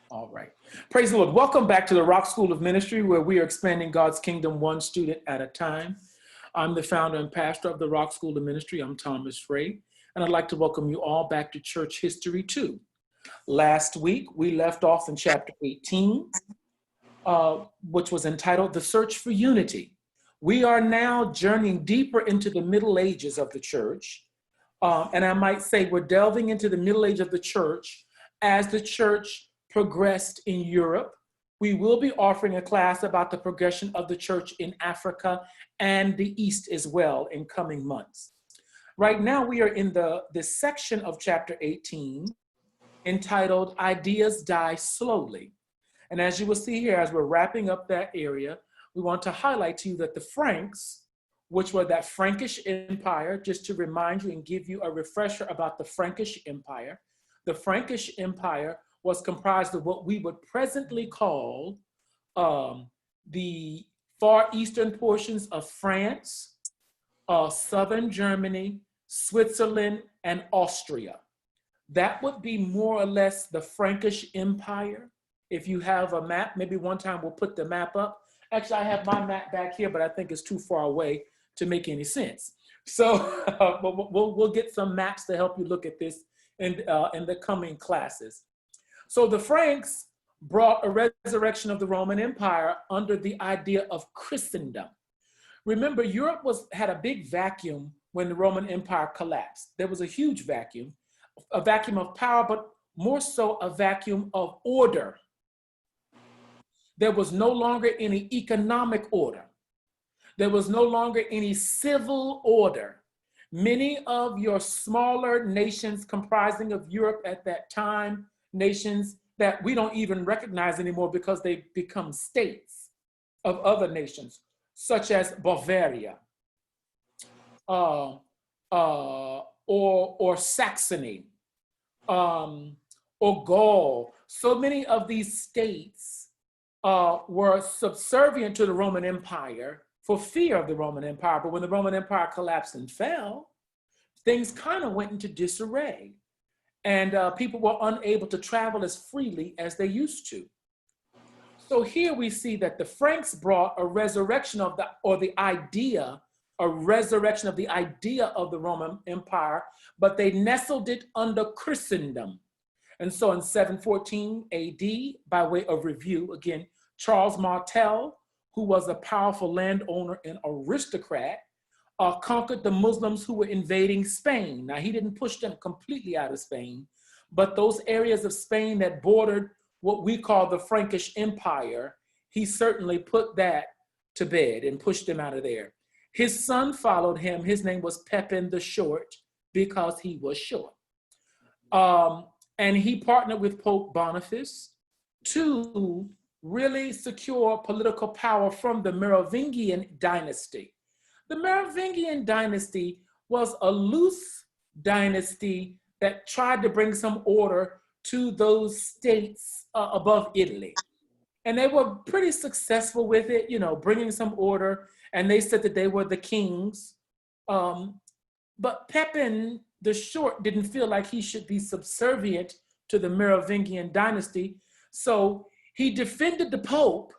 All right. Praise the Lord. Welcome back to the Rock School of Ministry, where we are expanding God's kingdom one student at a time. I'm the founder and pastor of the Rock School of Ministry. I'm Thomas Frey, and I'd like to welcome you all back to Church History 2. Last week, we left off in chapter 18, which was entitled The Search for Unity. We are now journeying deeper into the Middle Ages of the church. And I might say we're delving into the Middle Age of the church as the church progressed in Europe. We will be offering a class about the progression of the church in Africa and the East as well in coming months. Right now, we are in this section of chapter 18 entitled Ideas Die Slowly. And as you will see here, as we're wrapping up that area, we want to highlight to you that the Franks, which were that Frankish Empire, just to remind you and give you a refresher about the Frankish Empire. The Frankish Empire was comprised of what we would presently call the far eastern portions of France, southern Germany, Switzerland, and Austria. That would be more or less the Frankish Empire. If you have a map, maybe one time we'll put the map up. Actually, I have my map back here, but I think it's too far away to make any sense. So we'll get some maps to help you look at this in the coming classes. So the Franks brought a resurrection of the Roman Empire under the idea of Christendom. Remember, Europe had a big vacuum when the Roman Empire collapsed. There was a huge vacuum, a vacuum of power, but more so a vacuum of order. There was no longer any economic order. There was no longer any civil order. Many of your smaller nations comprising of Europe at that time, nations that we don't even recognize anymore because they become states of other nations, such as Bavaria or Saxony or Gaul. So many of these states were subservient to the Roman Empire for fear of the Roman Empire. But when the Roman Empire collapsed and fell, things kind of went into disarray. And people were unable to travel as freely as they used to. So here we see that the Franks brought a resurrection of the idea of the Roman Empire, but they nestled it under Christendom. And so in 714 AD, by way of review, again, Charles Martel, who was a powerful landowner and aristocrat, conquered the Muslims who were invading Spain. Now, he didn't push them completely out of Spain, but those areas of Spain that bordered what we call the Frankish Empire, he certainly put that to bed and pushed them out of there. His son followed him. His name was Pepin the Short because he was short. And he partnered with Pope Boniface to really secure political power from the Merovingian dynasty. The Merovingian dynasty was a loose dynasty that tried to bring some order to those states above Italy. And they were pretty successful with it, bringing some order. And they said that they were the kings. But Pepin the Short didn't feel like he should be subservient to the Merovingian dynasty. So he defended the Pope,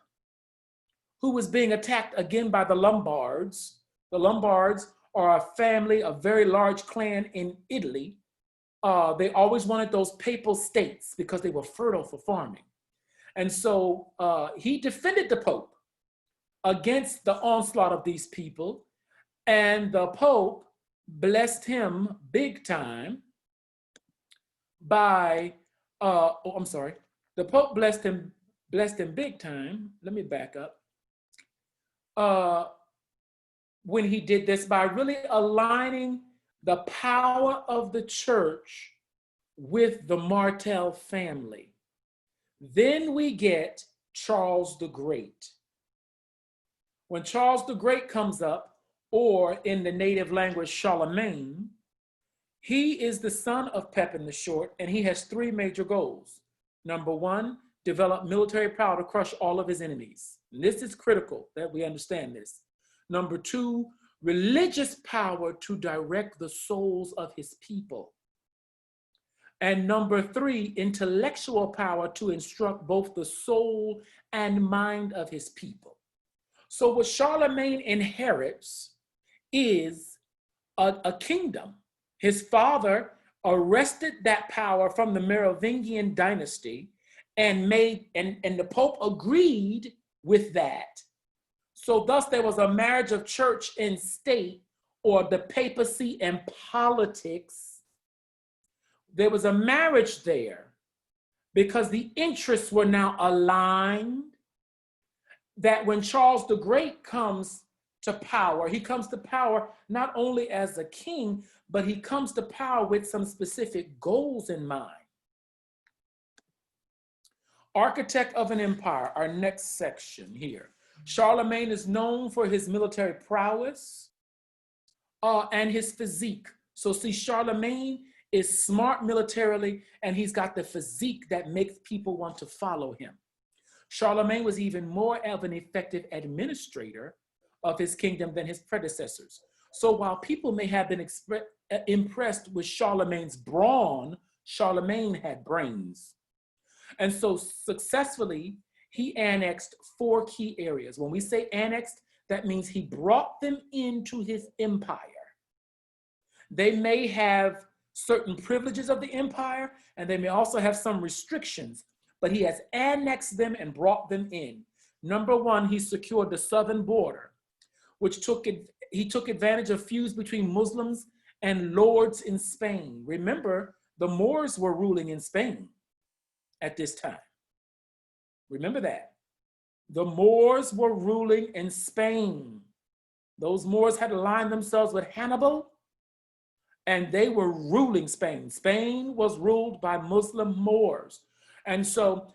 who was being attacked again by the Lombards. The Lombards are a family, a very large clan in Italy. They always wanted those papal states because they were fertile for farming. And so he defended the Pope against the onslaught of these people. And the Pope blessed him big time by, the Pope blessed him big time. Let me back up. When he did this by really aligning the power of the church with the Martel family. Then we get Charles the Great. When Charles the Great comes up, or in the native language, Charlemagne, he is the son of Pepin the Short, and he has three major goals. Number one, develop military power to crush all of his enemies. And this is critical that we understand this. Number two, religious power to direct the souls of his people. And number three, intellectual power to instruct both the soul and mind of his people. So what Charlemagne inherits is a kingdom. His father arrested that power from the Merovingian dynasty and the Pope agreed with that. So thus there was a marriage of church and state, or the papacy and politics. There was a marriage there because the interests were now aligned, that when Charles the Great comes to power, he comes to power not only as a king, but he comes to power with some specific goals in mind. Architect of an empire, our next section here. Charlemagne is known for his military prowess and his physique. So see, Charlemagne is smart militarily, and he's got the physique that makes people want to follow him. Charlemagne was even more of an effective administrator of his kingdom than his predecessors. So while people may have been impressed with Charlemagne's brawn, Charlemagne had brains. And so successfully, he annexed 4 key areas. When we say annexed, that means he brought them into his empire. They may have certain privileges of the empire, and they may also have some restrictions, but he has annexed them and brought them in. Number 1, he secured the southern border, which he took advantage of feuds between Muslims and lords in Spain. Remember, the Moors were ruling in Spain at this time. Remember that. The Moors were ruling in Spain. Those Moors had aligned themselves with Hannibal, and they were ruling Spain. Spain was ruled by Muslim Moors. And so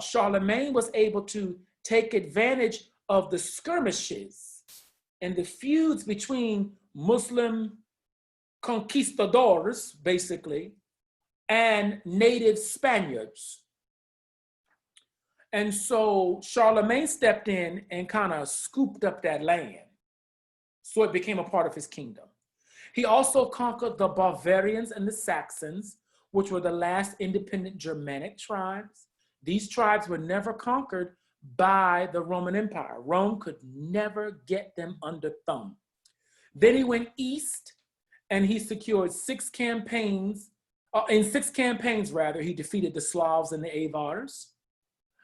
Charlemagne was able to take advantage of the skirmishes and the feuds between Muslim conquistadors, basically, and native Spaniards. And so Charlemagne stepped in and kind of scooped up that land, so it became a part of his kingdom. He also conquered the Bavarians and the Saxons, which were the last independent Germanic tribes. These tribes were never conquered by the Roman Empire. Rome could never get them under thumb. Then he went east and he secured 6 campaigns. In 6 campaigns, he defeated the Slavs and the Avars.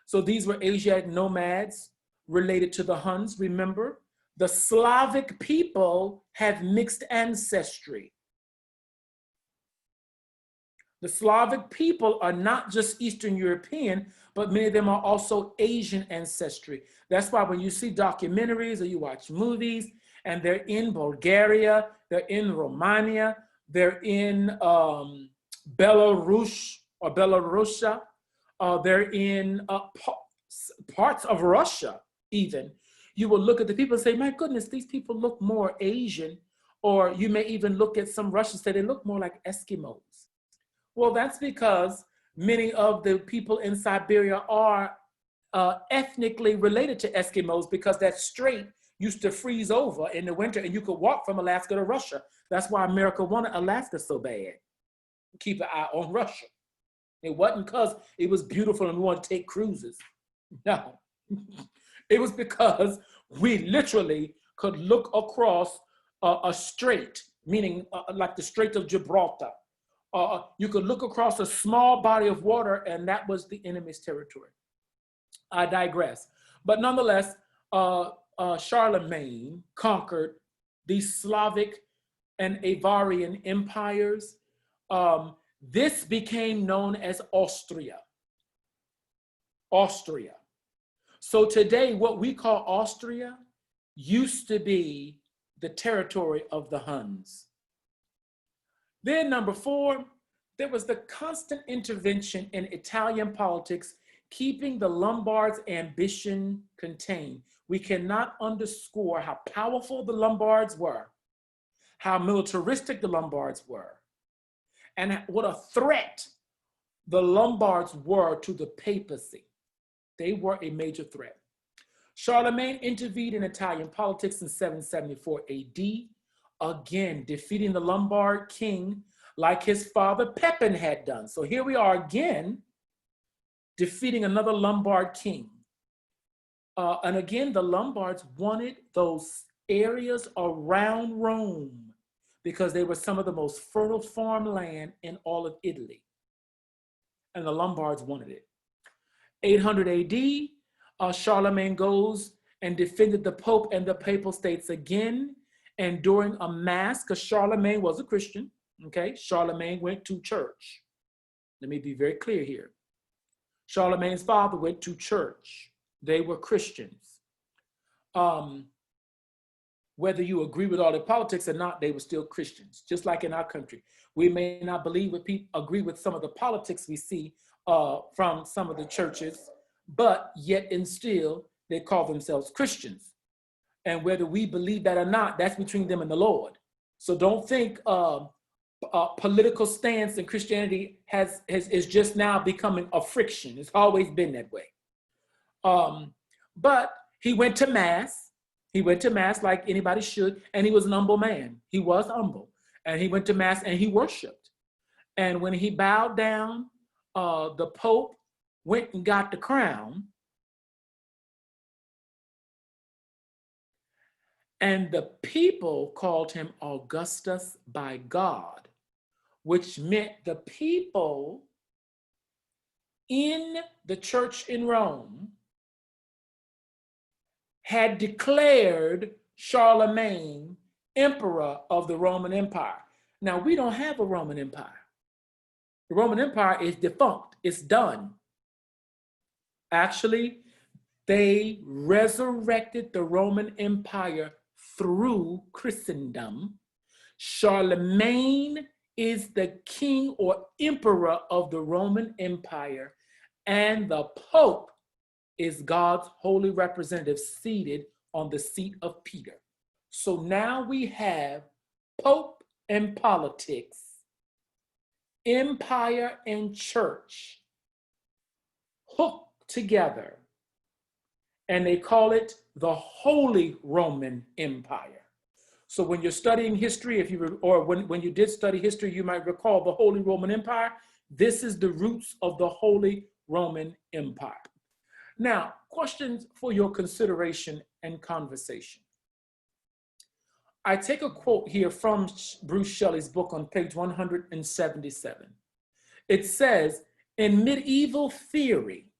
So these were Asiatic nomads related to the Huns. Remember, the Slavic people have mixed ancestry. The Slavic people are not just Eastern European, but many of them are also Asian ancestry. That's why when you see documentaries or you watch movies and they're in Bulgaria, they're in Romania, they're in Belarus or Belarusia, they're in parts of Russia even, you will look at the people and say, my goodness, these people look more Asian. Or you may even look at some Russians, say they look more like Eskimos. Well, that's because many of the people in Siberia are ethnically related to Eskimos, because that strait used to freeze over in the winter and you could walk from Alaska to Russia. That's why America wanted Alaska so bad. Keep an eye on Russia. It wasn't because it was beautiful and we wanted to take cruises. No, it was because we literally could look across a strait, meaning like the Strait of Gibraltar. You could look across a small body of water and that was the enemy's territory. I digress. But nonetheless, Charlemagne conquered these Slavic and Avarian empires. This became known as Austria. Austria. So today, what we call Austria used to be the territory of the Huns. Then number 4, there was the constant intervention in Italian politics, keeping the Lombards' ambition contained. We cannot underscore how powerful the Lombards were, how militaristic the Lombards were, and what a threat the Lombards were to the papacy. They were a major threat. Charlemagne intervened in Italian politics in 774 AD, again defeating the Lombard king like his father Pepin had done. So here we are again, defeating another Lombard king. And again, the Lombards wanted those areas around Rome because they were some of the most fertile farmland in all of Italy. And the Lombards wanted it. 800 AD, Charlemagne goes and defended the Pope and the Papal States again. And during a mass, because Charlemagne was a Christian, okay? Charlemagne went to church. Let me be very clear here. Charlemagne's father went to church. They were Christians. Whether you agree with all their politics or not, they were still Christians, just like in our country. We may not believe what people agree with some of the politics we see from some of the churches, but yet and still, they call themselves Christians. And whether we believe that or not, that's between them and the Lord. So don't think political stance in Christianity is just now becoming a friction. It's always been that way. But he went to mass. He went to mass like anybody should, and he was an humble man. He was humble, and he went to mass and he worshiped. And when he bowed down, the Pope went and got the crown, and the people called him Augustus by God, which meant the people in the church in Rome had declared Charlemagne emperor of the Roman Empire. Now, we don't have a Roman Empire. The Roman Empire is defunct. It's done. Actually, they resurrected the Roman Empire through Christendom. Charlemagne is the king or emperor of the Roman Empire, and the Pope is God's holy representative seated on the seat of Peter. So now we have Pope and politics, empire and church hooked together, and they call it the Holy Roman Empire. So when you're studying history, when you did study history, you might recall the Holy Roman Empire. This is the roots of the Holy Roman Empire. Now, questions for your consideration and conversation. I take a quote here from Bruce Shelley's book on page 177. It says, in medieval theory,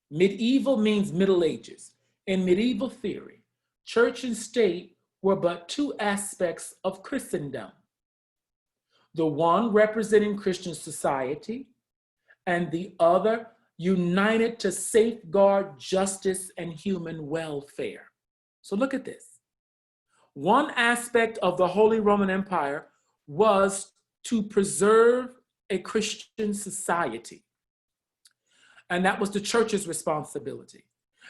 medieval means Middle Ages. In medieval theory, church and state were but two aspects of Christendom. The one representing Christian society, and the other united to safeguard justice and human welfare. So look at this. One aspect of the Holy Roman Empire was to preserve a Christian society. And that was the church's responsibility.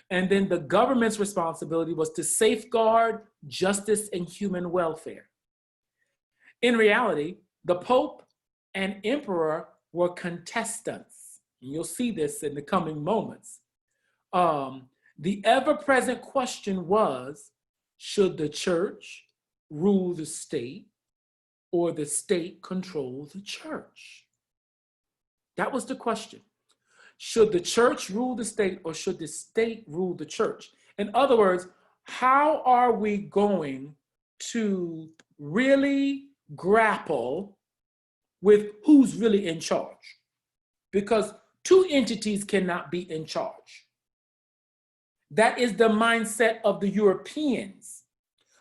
And then the government's responsibility was to safeguard justice and human welfare. In reality, the Pope and Emperor were contestants. You'll see this in the coming moments. The ever-present question was, should the church rule the state or the state control the church? That was the question. Should the church rule the state or should the state rule the church? In other words, how are we going to really grapple with who's really in charge? Because two entities cannot be in charge. That is the mindset of the Europeans,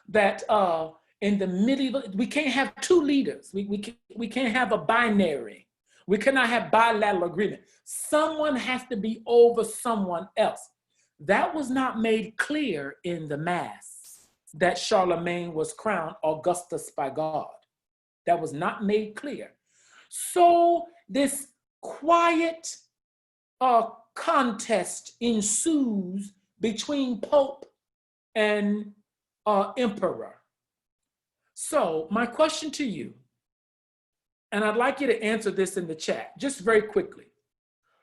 that in the medieval, we can't have two leaders. We can't have a binary. We cannot have bilateral agreement. Someone has to be over someone else. That was not made clear in the Mass, that Charlemagne was crowned Augustus by God. That was not made clear. So this quiet contest ensues between Pope and Emperor. So my question to you, and I'd like you to answer this in the chat, just very quickly.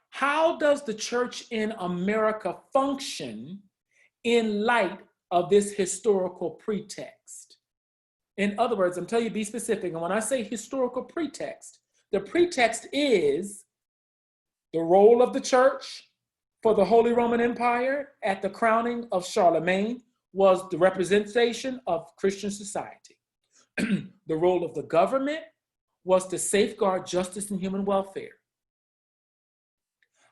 How does the church in America function in light of this historical pretext? In other words, I'm telling you, be specific. And when I say historical pretext, the pretext is the role of the church for the Holy Roman Empire at the crowning of Charlemagne was the representation of Christian society. The role of the government was to safeguard justice and human welfare.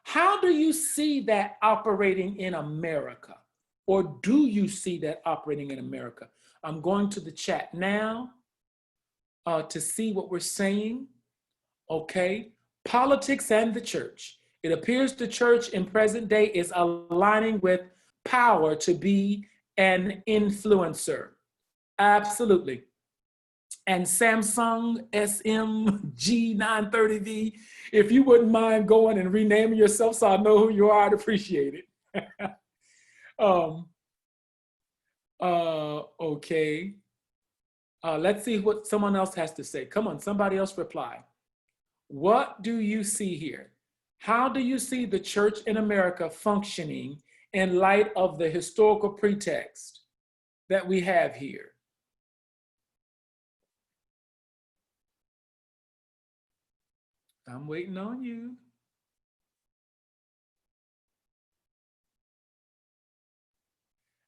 How do you see that operating in America? Or do you see that operating in America? I'm going to the chat now to see what we're saying. Okay, politics and the church. It appears the church in present day is aligning with power to be an influencer. Absolutely. And Samsung SMG930V, if you wouldn't mind going and renaming yourself so I know who you are, I'd appreciate it. Okay. Let's see what someone else has to say. Come on, somebody else reply. What do you see here? How do you see the church in America functioning in light of the historical pretext that we have here? I'm waiting on you.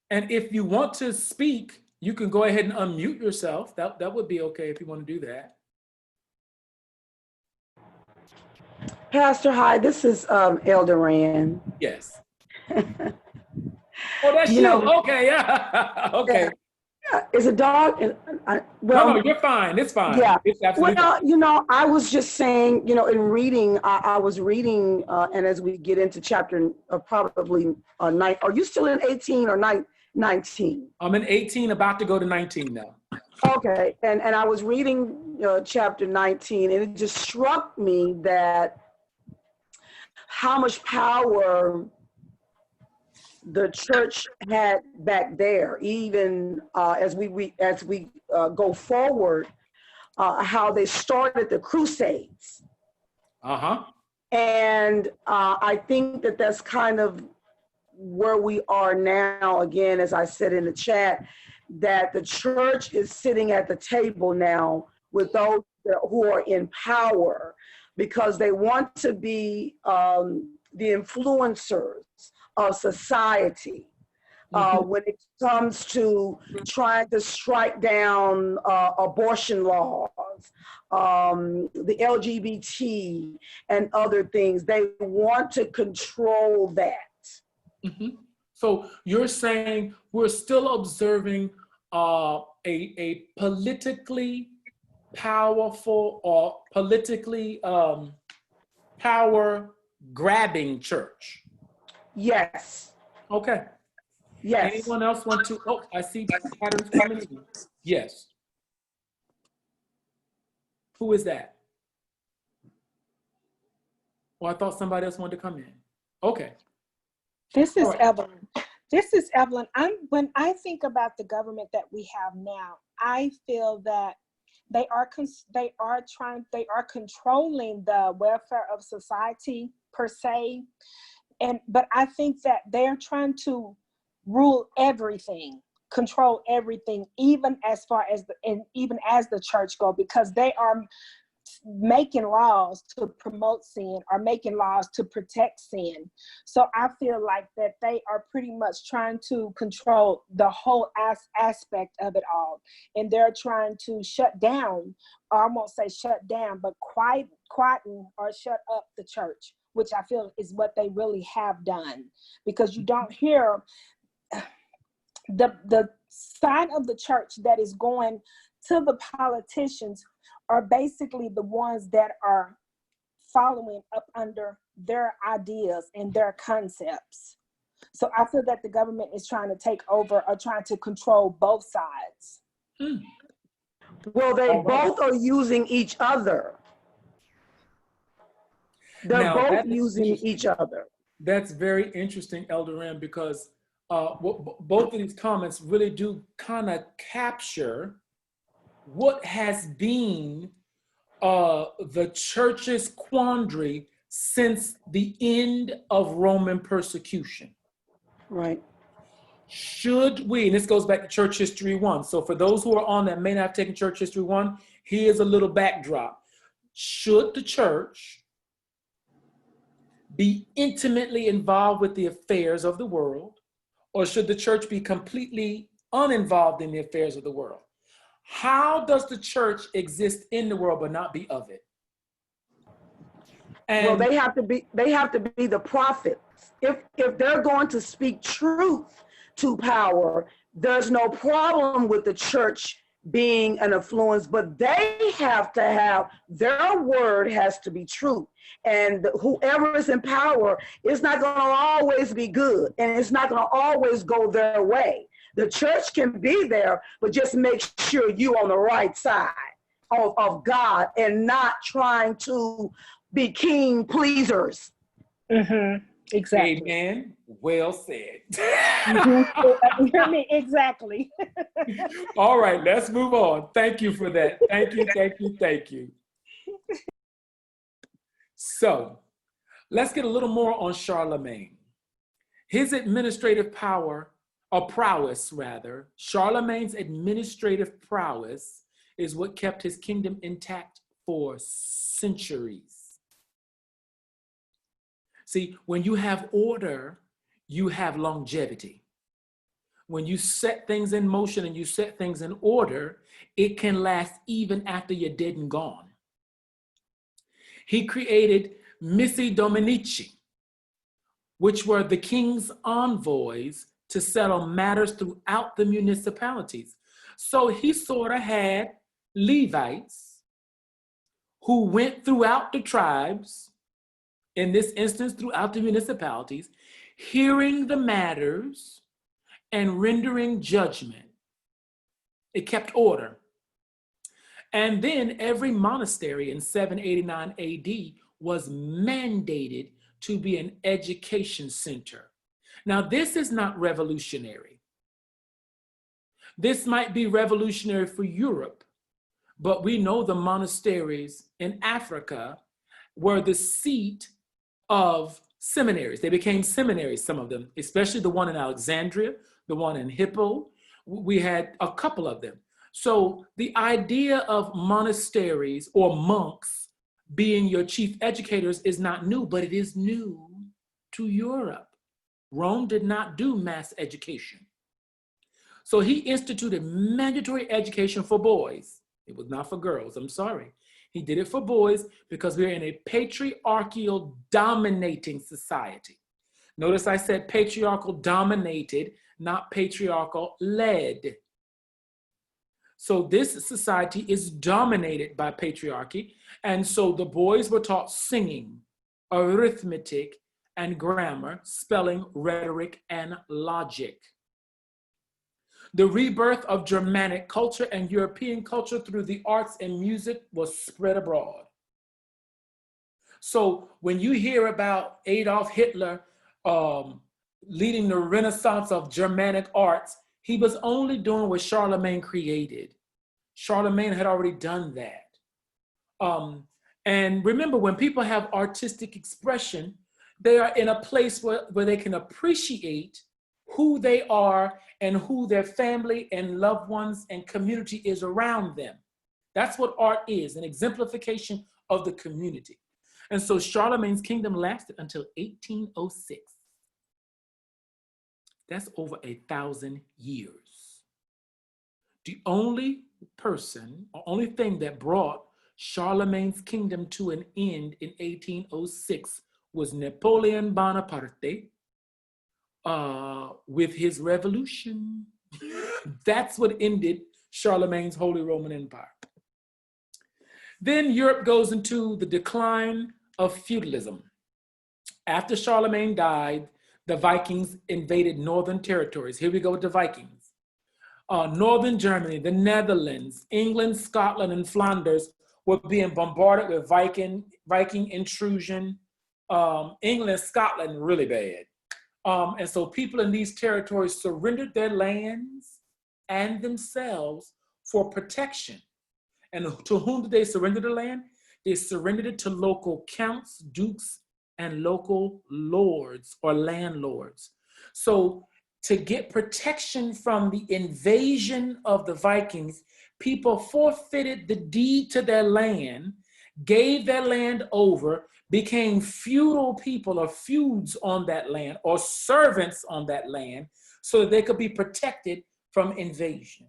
And if you want to speak, you can go ahead and unmute yourself. That would be okay if you want to do that. Pastor, hi, this is Elder Rand. Yes. Oh, that's you. Okay, yeah. Okay. Yeah. Is a dog? Well, no, you're fine. It's fine. Yeah. It's absolutely fine. I was just saying, in reading, I was reading, and as we get into chapter probably 9, are you still in 18 or 19? I'm in 18, about to go to 19 now. Okay, and I was reading chapter 19, and it just struck me that how much power the church had back there, even as we go forward, how they started the Crusades. And I think that that's kind of where we are now. Again, as I said in the chat, that the church is sitting at the table now with those who are in power, because they want to be the influencers of society when it comes to trying to strike down abortion laws, the LGBT and other things. They want to control that. So you're saying we're still observing a politically powerful or politically power-grabbing church? Yes. Okay. Yes. Anyone else want to? Oh, I see patterns coming in. Yes. Who is that? Oh, I thought somebody else wanted to come in. Okay. This is Evelyn. This is Evelyn. When I think about the government that we have now, I feel that they are controlling the welfare of society per se. But I think that they're trying to rule everything, control everything, even as far as even as the church go, because they are making laws to promote sin or making laws to protect sin. So I feel like that they are pretty much trying to control the whole aspect of it all. And they're trying to shut down, or I won't say shut down, but quieten or shut up the church, which I feel is what they really have done. Because you don't hear the side of the church that is going to the politicians are basically the ones that are following up under their ideas and their concepts. So I feel that the government is trying to take over or trying to control both sides. Well, they both are using each other. They're both using each other. That's very interesting, Elder Rand, because both of these comments really do kind of capture what has been the church's quandary since the end of Roman persecution. Right. Should we, and this goes back to Church History 1. So for those who are on that may not have taken Church History 1, here's a little backdrop. Should the church be intimately involved with the affairs of the world, or should the church be completely uninvolved in the affairs of the world? How does the church exist in the world but not be of it? And well, they have to be the prophets. If they're going to speak truth to power, there's no problem with the church being an influence, but they have to have, their word has to be true. And whoever is in power is not going to always be good, and it's not going to always go their way. The church can be there, but just make sure you're on the right side of God and not trying to be king pleasers. Mm-hmm. Exactly. amen. Well said. Mm-hmm. Hear me? Exactly. All right, let's move on. Thank you for that. Thank you, thank you, thank you. So let's get a little more on Charlemagne. His administrative power, or prowess rather, Charlemagne's administrative prowess is what kept his kingdom intact for centuries. See, when you have order, you have longevity. When you set things in motion and you set things in order, it can last even after you're dead and gone. He created missi dominici, which were the king's envoys to settle matters throughout the municipalities. So he sort of had Levites who went throughout the tribes, in this instance throughout the municipalities, hearing the matters and rendering judgment. It kept order. And then every monastery in 789 AD was mandated to be an education center. Now, this is not revolutionary. This might be revolutionary for Europe, but we know the monasteries in Africa were the seat of seminaries. They became seminaries, some of them, especially the one in Alexandria, the one in Hippo. We had a couple of them. So the idea of monasteries or monks being your chief educators is not new, but it is new to Europe. Rome did not do mass education. So he instituted mandatory education for boys. It was not for girls, I'm sorry. He did it for boys because we're in a patriarchal dominating society. Notice I said patriarchal dominated, not patriarchal led. So this society is dominated by patriarchy. And so the boys were taught singing, arithmetic, and grammar, spelling, rhetoric, and logic. The rebirth of Germanic culture and European culture through the arts and music was spread abroad. So when you hear about Adolf Hitler leading the renaissance of Germanic arts, he was only doing what Charlemagne created. Charlemagne had already done that. And remember, when people have artistic expression, they are in a place where they can appreciate who they are and who their family and loved ones and community is around them. That's what art is, an exemplification of the community. And so Charlemagne's kingdom lasted until 1806. That's over 1,000 years. The only person or only thing that brought Charlemagne's kingdom to an end in 1806 was Napoleon Bonaparte with his revolution. That's what ended Charlemagne's Holy Roman Empire. Then Europe goes into the decline of feudalism. After Charlemagne died, the Vikings invaded northern territories. Here we go with the Vikings. Northern Germany, the Netherlands, England, Scotland, and Flanders were being bombarded with Viking intrusion. England and Scotland, really bad. And so people in these territories surrendered their lands and themselves for protection. And to whom did they surrender the land? They surrendered it to local counts, dukes, and local lords or landlords. So to get protection from the invasion of the Vikings, people forfeited the deed to their land, gave their land over, became feudal people or feuds on that land or servants on that land so that they could be protected from invasion.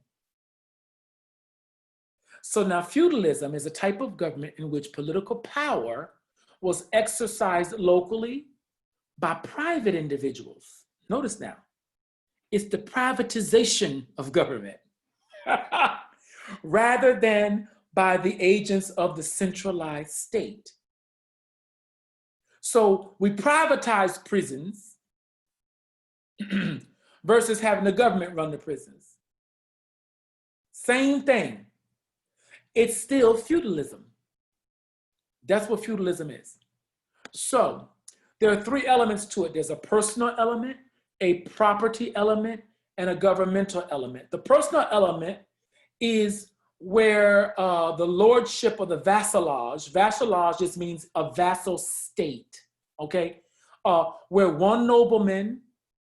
So now feudalism is a type of government in which political power was exercised locally by private individuals. Notice now, it's the privatization of government rather than by the agents of the centralized state. So we privatize prisons versus having the government run the prisons. Same thing. It's still feudalism. That's what feudalism is. So there are three elements to it. There's a personal element, a property element, and a governmental element. The personal element is where the lordship or the vassalage just means a vassal state, okay? Where one nobleman,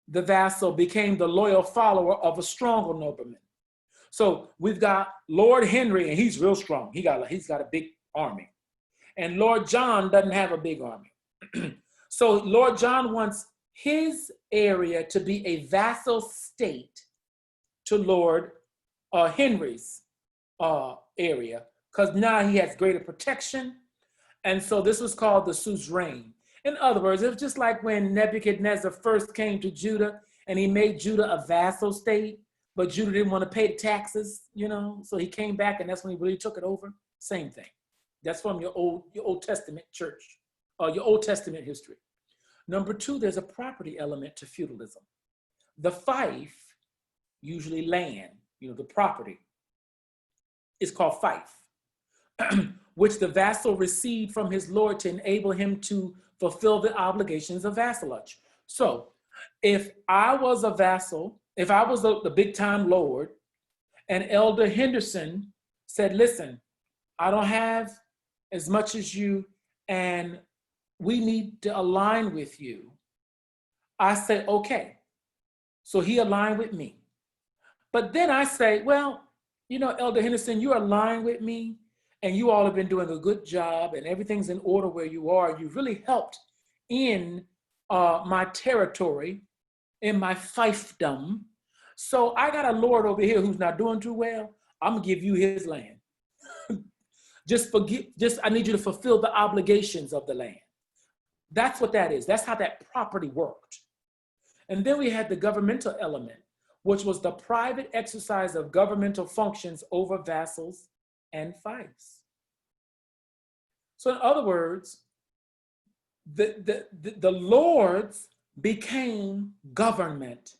the vassal, became the loyal follower of a stronger nobleman. So we've got Lord Henry, and he's real strong. He's got a big army. And Lord John doesn't have a big army. So Lord John wants his area to be a vassal state to Lord Henry's area, because now he has greater protection. And so this was called the suzerain. In other words, it was just like when Nebuchadnezzar first came to Judah and he made Judah a vassal state, but Judah didn't want to pay the taxes, so he came back and that's when he really took it over. Same thing. That's from your Old Testament church, your Old Testament history. Number two, there's a property element to feudalism. The fief, usually land, the property, is called fief, which the vassal received from his lord to enable him to fulfill the obligations of vassalage. So if I was a vassal, if I was the big time lord, and Elder Henderson said, listen, I don't have as much as you, and we need to align with you. I say, okay. So he aligned with me. But then I say, well, Elder Henderson, you align with me, and you all have been doing a good job, and everything's in order where you are. You've really helped in my territory, in my fiefdom. So I got a lord over here who's not doing too well. I'm gonna give you his land. I need you to fulfill the obligations of the land. That's what that is. That's how that property worked. And then we had the governmental element, which was the private exercise of governmental functions over vassals and fiefs. So in other words, the lords became government,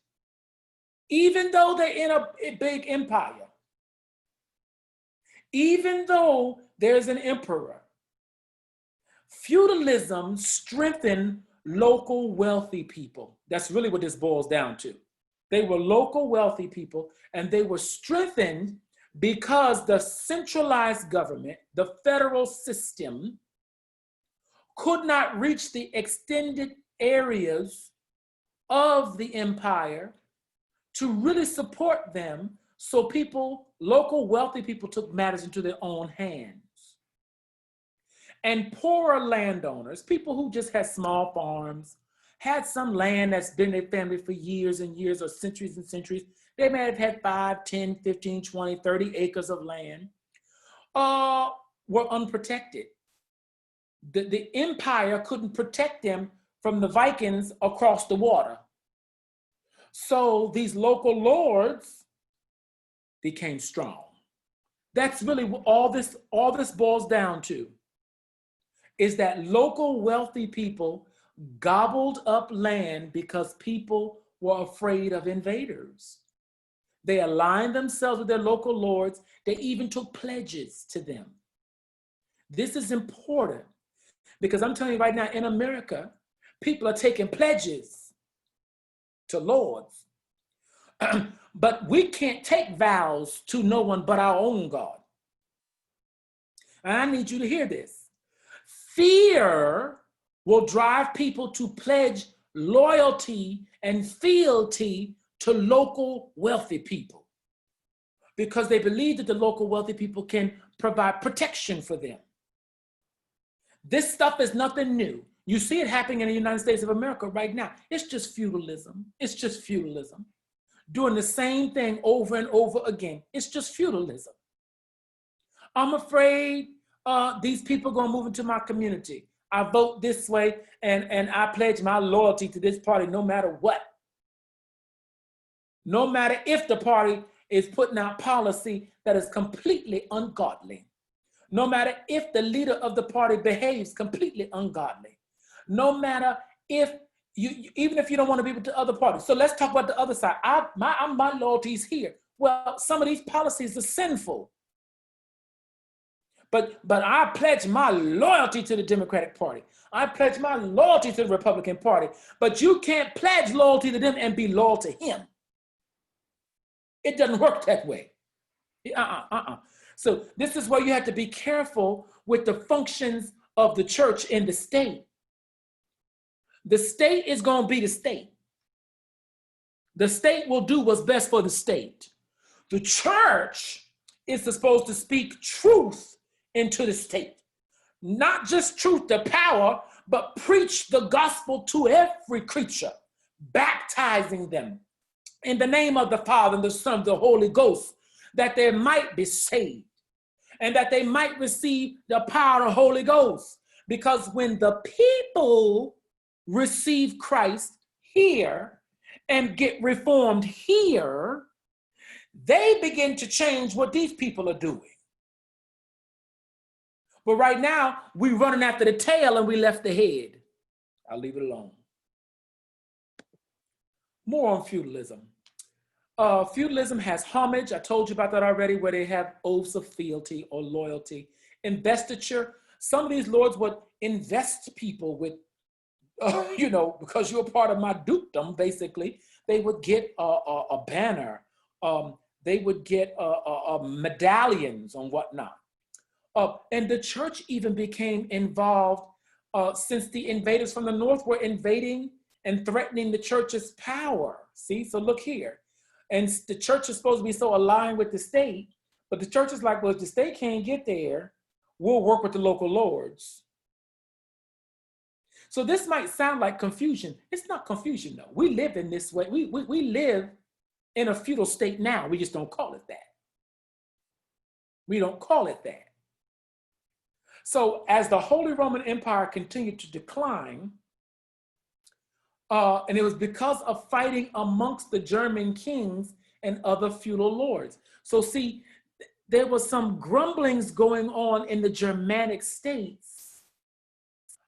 even though they're in a big empire. Even though there's an emperor, feudalism strengthened local wealthy people. That's really what this boils down to. They were local wealthy people, and they were strengthened because the centralized government, the federal system, could not reach the extended areas of the empire to really support them. So people, local wealthy people, took matters into their own hands. And poorer landowners, people who just had small farms, had some land that's been in their family for years and years or centuries and centuries. They may have had 5, 10, 15, 20, 30 acres of land, were unprotected. The empire couldn't protect them from the Vikings across the water. So these local lords became strong. That's really what all this boils down to, is that local wealthy people gobbled up land because people were afraid of invaders. They aligned themselves with their local lords. They even took pledges to them. This is important because I'm telling you right now, in America, people are taking pledges to lords. But we can't take vows to no one but our own God. And I need you to hear this. Fear will drive people to pledge loyalty and fealty to local wealthy people because they believe that the local wealthy people can provide protection for them. This stuff is nothing new. You see it happening in the United States of America right now. It's just feudalism. It's just feudalism. Doing the same thing over and over again. It's just feudalism. I'm afraid these people are going to move into my community. I vote this way and I pledge my loyalty to this party no matter what. No matter if the party is putting out policy that is completely ungodly. No matter if the leader of the party behaves completely ungodly. No matter if even if you don't want to be with the other party. So let's talk about the other side. My loyalty is here. Well, some of these policies are sinful. But I pledge my loyalty to the Democratic Party. I pledge my loyalty to the Republican Party. But you can't pledge loyalty to them and be loyal to him. It doesn't work that way. So this is where you have to be careful with the functions of the church in the state. The state is going to be the state. The state will do what's best for the state. The church is supposed to speak truth into the state. Not just truth to power, but preach the gospel to every creature, baptizing them in the name of the Father and the Son and the Holy Ghost, that they might be saved and that they might receive the power of the Holy Ghost. Because when the people receive Christ here and get reformed here, they begin to change what these people are doing. But right now, we're running after the tail and we left the head. I'll leave it alone. More on feudalism. Feudalism has homage. I told you about that already, where they have oaths of fealty or loyalty. Investiture. Some of these lords would invest people with, because you're part of my dukedom, basically. They would get a banner. They would get medallions and whatnot. And the church even became involved since the invaders from the north were invading and threatening the church's power. See, so look here. And the church is supposed to be so aligned with the state, but the church is like, well, if the state can't get there, we'll work with the local lords. So this might sound like confusion. It's not confusion, though. We live in this way. We live in a feudal state now. We just don't call it that. We don't call it that. So as the Holy Roman Empire continued to decline, and it was because of fighting amongst the German kings and other feudal lords. So see, there was some grumblings going on in the Germanic states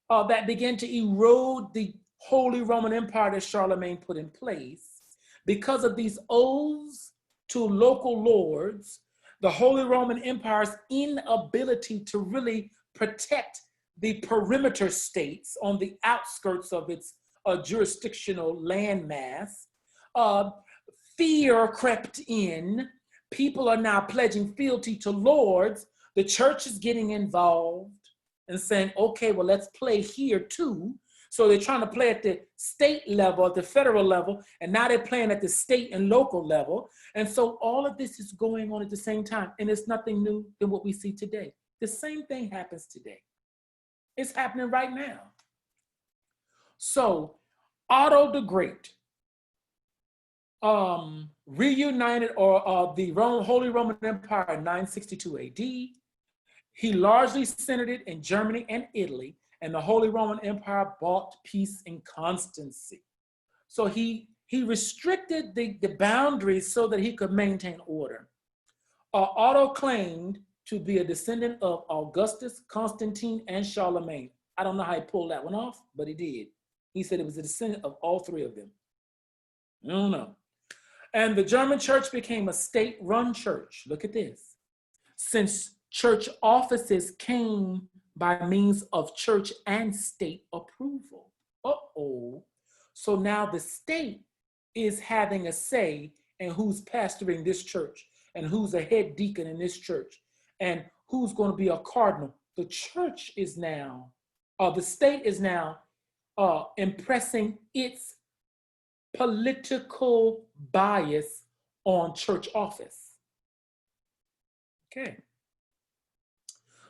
that began to erode the Holy Roman Empire that Charlemagne put in place. Because of these oaths to local lords, the Holy Roman Empire's inability to really protect the perimeter states on the outskirts of its jurisdictional landmass. Fear crept in. People are now pledging fealty to lords. The church is getting involved and saying, okay, well, let's play here too. So they're trying to play at the state level, at the federal level, and now they're playing at the state and local level. And so all of this is going on at the same time, and it's nothing new than what we see today. The same thing happens today. It's happening right now. So Otto the Great reunited the Holy Roman Empire in 962 AD. He largely centered it in Germany and Italy, and the Holy Roman Empire bought peace and constancy. So he restricted the boundaries so that he could maintain order. Otto claimed to be a descendant of Augustus, Constantine, and Charlemagne. I don't know how he pulled that one off, but he did. He said it was a descendant of all three of them. I don't know. And the German church became a state-run church. Look at this. Since church offices came by means of church and state approval. So now the state is having a say in who's pastoring this church and who's a head deacon in this church and who's going to be a cardinal. The church is now, the state is now impressing its political bias on church office. Okay.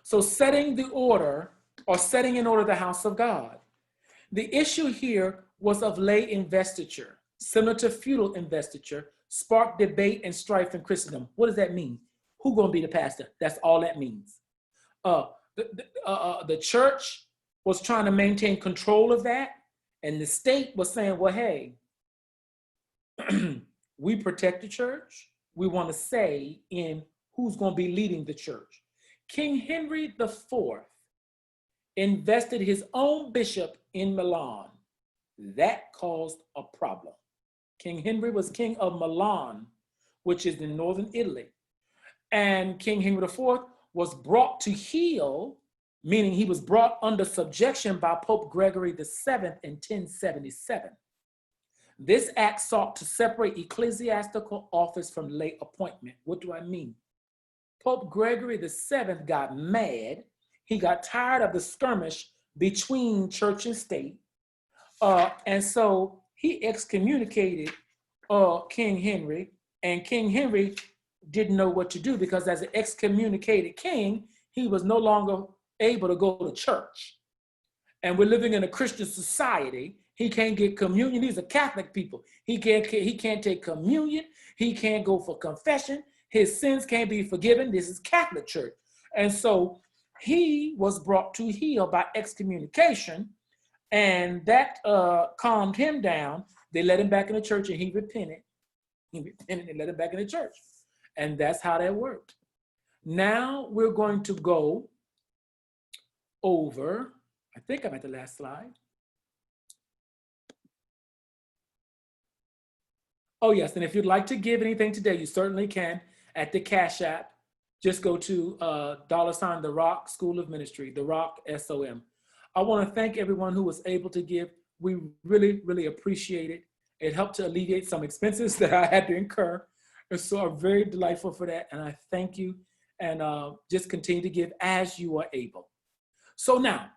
So setting the order, or setting in order the house of God. The issue here was of lay investiture, similar to feudal investiture, sparked debate and strife in Christendom. What does that mean? Who's going to be the pastor? That's all that means. The church was trying to maintain control of that, and the state was saying, well, hey, we protect the church. We want to say in who's going to be leading the church. King Henry IV invested his own bishop in Milan. That caused a problem. King Henry was king of Milan, which is in northern Italy. And King Henry IV was brought to heel, meaning he was brought under subjection by Pope Gregory VII in 1077. This act sought to separate ecclesiastical office from lay appointment. What do I mean? Pope Gregory VII got mad. He got tired of the skirmish between church and state. And so he excommunicated King Henry, and King Henry didn't know what to do, because as an excommunicated king, he was no longer able to go to church. And we're living in a Christian society. He can't get communion. These are Catholic people. He can't take communion. He can't go for confession. His sins can't be forgiven. This is Catholic church. And so he was brought to heel by excommunication, and that calmed him down. They let him back in the church, and he repented. He repented and let him back in the church. And that's how that worked. Now we're going to go over, I think I'm at the last slide. Oh yes, and if you'd like to give anything today, you certainly can at the Cash App. Just go to $ The Rock School of Ministry, The Rock SOM. I want to thank everyone who was able to give. We really, really appreciate it. It helped to alleviate some expenses that I had to incur. And so I'm very delightful for that. And I thank you, and just continue to give as you are able. So now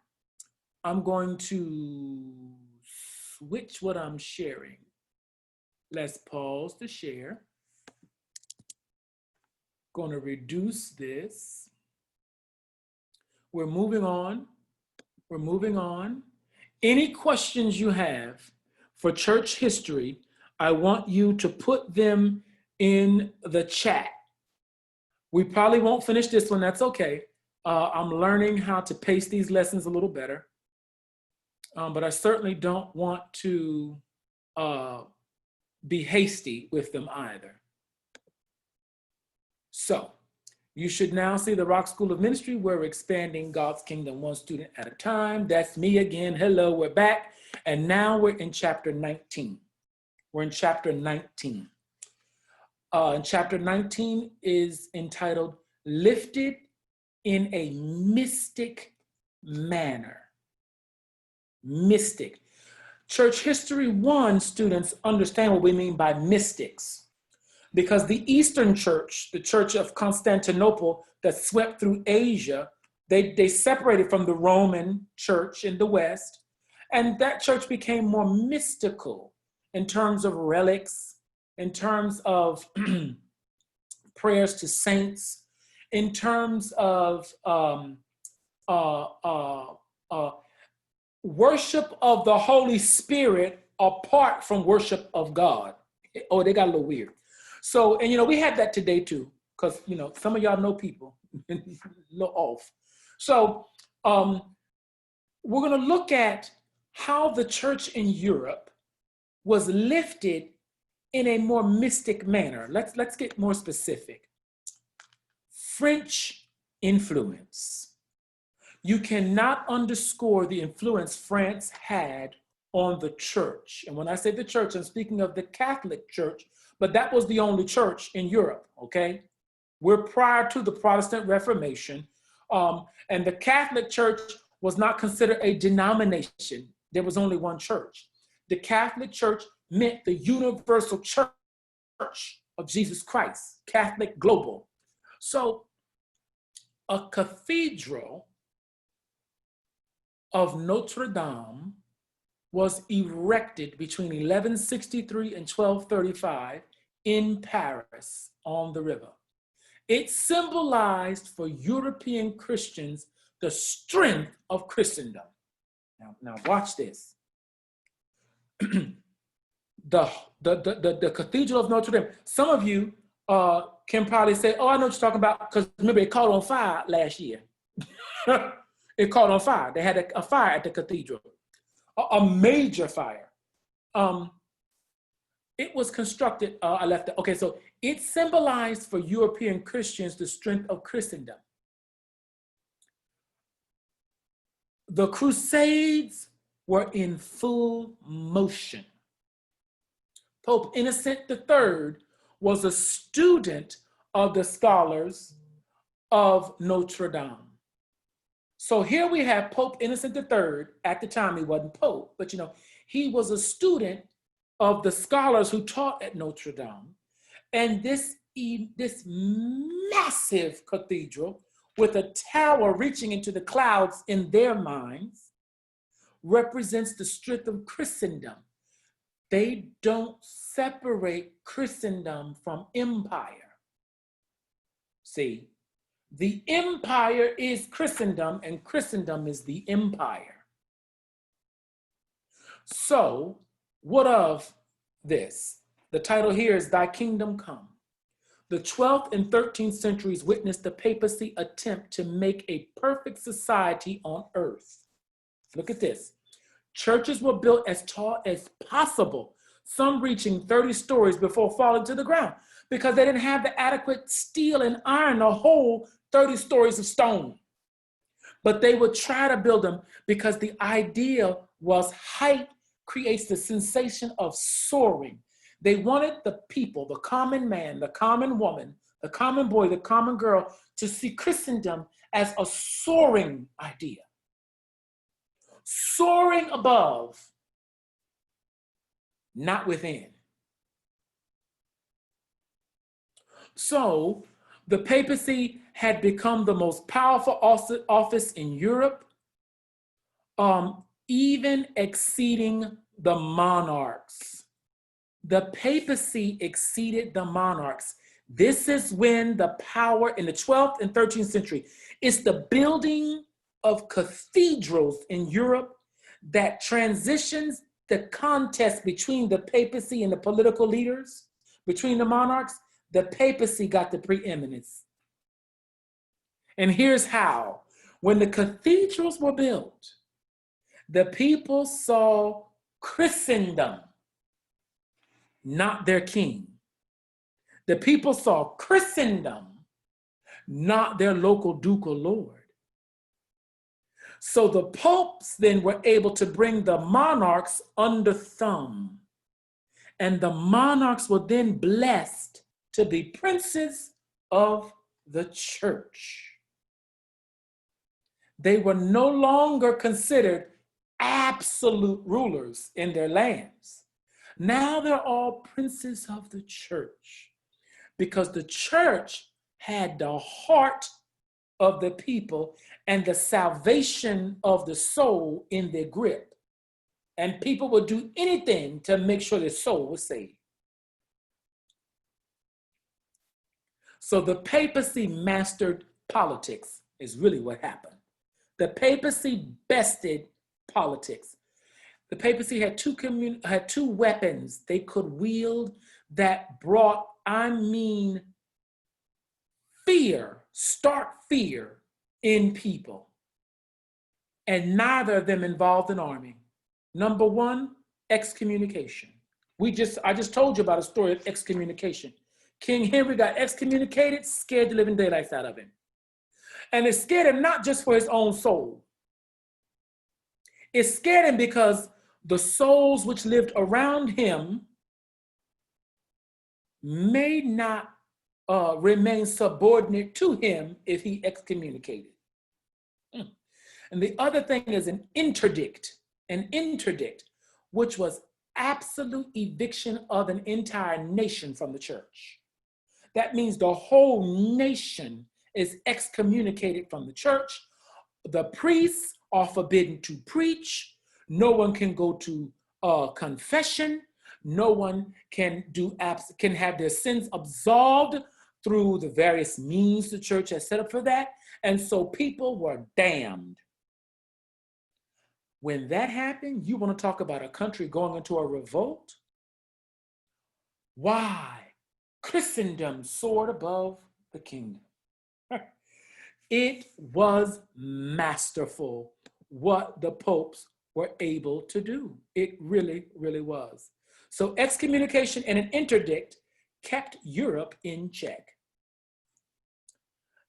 I'm going to switch what I'm sharing. Let's pause the share. Going to reduce this. We're moving on. We're moving on. Any questions you have for church history, I want you to put them in the chat. We probably won't finish this one. That's okay. I'm learning how to pace these lessons a little better. But I certainly don't want to be hasty with them either. So you should now see the Rock School of Ministry, where we're expanding God's kingdom one student at a time. That's me again. Hello, we're back. And now we're in chapter 19. We're in chapter 19. And chapter 19 is entitled Lifted in a Mystic Manner. Mystic. Church History 1 students understand what we mean by mystics, because the Eastern Church, the Church of Constantinople that swept through Asia, they separated from the Roman Church in the West, and that church became more mystical in terms of relics, in terms of prayers to saints, in terms of worship of the Holy Spirit apart from worship of God. Oh, they got a little weird. So, and we have that today too, because some of y'all know people a little off. So we're going to look at how the church in Europe was lifted in a more mystic manner. Let's get more specific. French influence. You cannot underscore the influence France had on the church. And when I say the church, I'm speaking of the Catholic Church, but that was the only church in Europe, okay? We're prior to the Protestant Reformation, and the Catholic Church was not considered a denomination. There was only one church. The Catholic Church meant the universal church of Jesus Christ, Catholic global. So a cathedral of Notre Dame was erected between 1163 and 1235 in Paris on the river. It symbolized for European Christians the strength of Christendom. Now watch this. The Cathedral of Notre Dame. Some of you can probably say, oh, I know what you're talking about, because remember it caught on fire last year. It caught on fire. They had a fire at the cathedral, a major fire. It was constructed, I left it. Okay, so it symbolized for European Christians the strength of Christendom. The Crusades were in full motion. Pope Innocent III was a student of the scholars of Notre Dame. So here we have Pope Innocent III. At the time, he wasn't Pope, but he was a student of the scholars who taught at Notre Dame. And this massive cathedral with a tower reaching into the clouds in their minds represents the strength of Christendom. They don't separate Christendom from empire. See, the empire is Christendom and Christendom is the empire. So, what of this? The title here is Thy Kingdom Come. The 12th and 13th centuries witnessed the papacy attempt to make a perfect society on earth. Look at this. Churches were built as tall as possible, some reaching 30 stories before falling to the ground, because they didn't have the adequate steel and iron to hold 30 stories of stone. But they would try to build them because the idea was height creates the sensation of soaring. They wanted the people, the common man, the common woman, the common boy, the common girl, to see Christendom as a soaring idea. Soaring above, not within. So the papacy had become the most powerful office in Europe, even exceeding the monarchs. The papacy exceeded the monarchs. This is when the power in the 12th and 13th century, it's the building of cathedrals in Europe that transitions the contest between the papacy and the political leaders, between the monarchs. The papacy got the preeminence. And here's how. When the cathedrals were built, the people saw Christendom, not their king. The people saw Christendom, not their local ducal lord. So the popes then were able to bring the monarchs under thumb. And the monarchs were then blessed to be princes of the church. They were no longer considered absolute rulers in their lands. Now they're all princes of the church, because the church had the heart of the people and the salvation of the soul in their grip. And people would do anything to make sure their soul was saved. So the papacy mastered politics is really what happened. The papacy bested politics. The papacy had two weapons they could wield that brought, fear, stark fear in people. And neither of them involved an army. Number one, excommunication. I just told you about a story of excommunication. King Henry got excommunicated, scared the living daylights out of him. And it scared him not just for his own soul. It scared him because the souls which lived around him may not remain subordinate to him if he excommunicated. And the other thing is an interdict, which was absolute eviction of an entire nation from the church. That means the whole nation is excommunicated from the church. The priests are forbidden to preach. No one can go to confession. No one can have their sins absolved through the various means the church has set up for that. And so people were damned. When that happened, you want to talk about a country going into a revolt? Why? Christendom soared above the kingdom. It was masterful what the popes were able to do. It really, really was. So excommunication and an interdict kept Europe in check.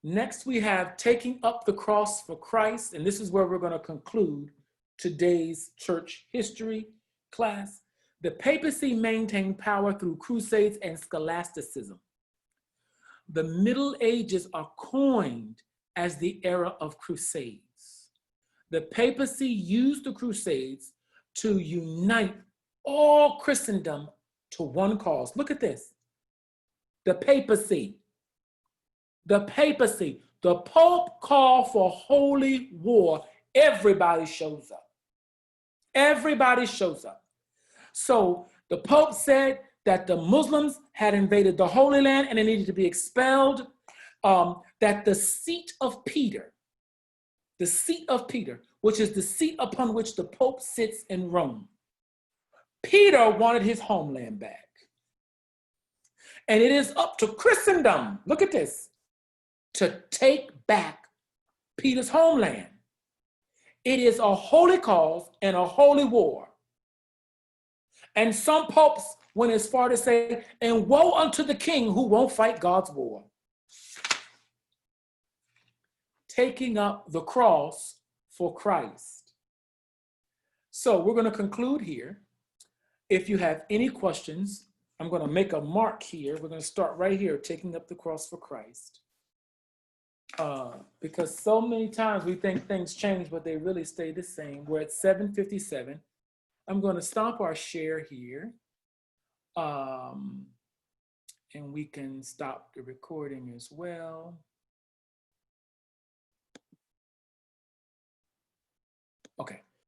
Next, we have taking up the cross for Christ, and this is where we're going to conclude today's church history class. The papacy maintained power through crusades and scholasticism. The Middle Ages are coined as the era of crusades. The papacy used the crusades to unite all Christendom to one cause. Look at this. The papacy. The papacy. The Pope called for holy war. Everybody shows up. Everybody shows up. So the Pope said that the Muslims had invaded the Holy Land and they needed to be expelled. That the seat of Peter, which is the seat upon which the Pope sits in Rome, Peter wanted his homeland back. And it is up to Christendom, look at this, to take back Peter's homeland. It is a holy cause and a holy war. And some popes went as far to say, and woe unto the king who won't fight God's war. Taking up the cross for Christ. So we're going to conclude here. If you have any questions, I'm going to make a mark here. We're going to start right here, taking up the cross for Christ. Because so many times we think things change, but they really stay the same. We're at 7:57. I'm going to stop our share here. And we can stop the recording as well. Okay.